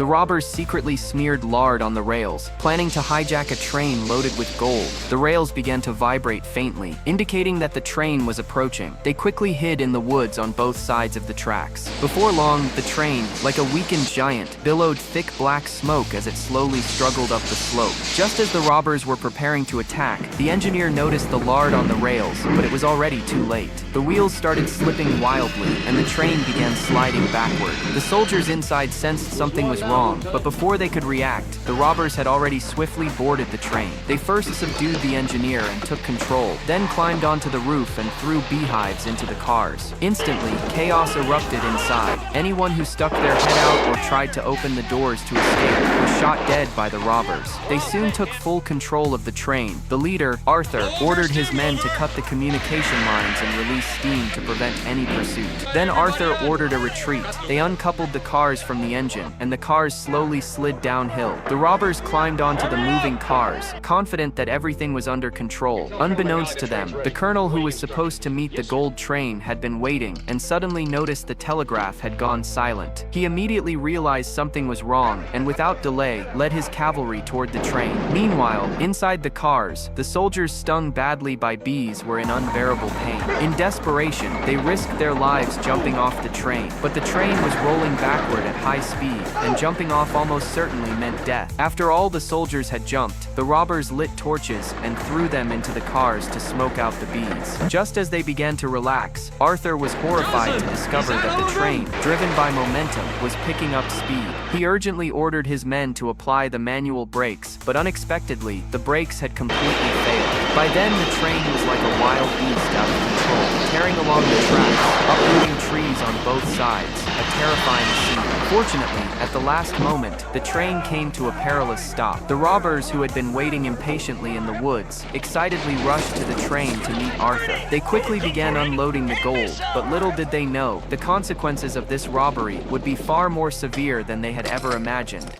The robbers secretly smeared lard on the rails, planning to hijack a train loaded with gold. The rails began to vibrate faintly, indicating that the train was approaching. They quickly hid in the woods on both sides of the tracks. Before long, the train, like a weakened giant, billowed thick black smoke as it slowly struggled up the slope. Just as the robbers were preparing to attack, the engineer noticed the lard on the rails, but it was already too late. The wheels started slipping wildly, and the train began sliding backward. The soldiers inside sensed something was wrong, but before they could react, the robbers had already swiftly boarded the train. They first subdued the engineer and took control, then climbed onto the roof and threw beehives into the cars. Instantly, chaos erupted inside. Anyone who stuck their head out or tried to open the doors to escape was shot dead by the robbers. They soon took full control of the train. The leader, Arthur, ordered his men to cut the communication lines and release steam to prevent any pursuit. Then Arthur ordered a retreat. They uncoupled the cars from the engine, and the cars slowly slid downhill. The robbers climbed onto the moving cars, confident that everything was under control. Unbeknownst to them, the colonel who was supposed to meet the gold train had been waiting and suddenly noticed the telegraph had gone silent. He immediately realized something was wrong and without delay led his cavalry toward the train. Meanwhile, inside the cars, the soldiers stung badly by bees were in unbearable pain. In desperation, they risked their lives jumping off the train, but the train was rolling backward at high speed, and jumping off almost certainly meant death. After all the soldiers had jumped, the robbers lit torches and threw them into the cars to smoke out the bees. Just as they began to relax, Arthur was horrified to discover that the train, driven by momentum, was picking up speed. He urgently ordered his men to apply the manual brakes, but unexpectedly, the brakes had completely failed. By then, the train was like a wild beast out of control, tearing along the tracks, uprooting trees on both sides, a terrifying scene. Fortunately, at the last moment, the train came to a perilous stop. The robbers, who had been waiting impatiently in the woods, excitedly rushed to the train to meet Arthur. They quickly began unloading the gold, but little did they know, the consequences of this robbery would be far more severe than they had ever imagined.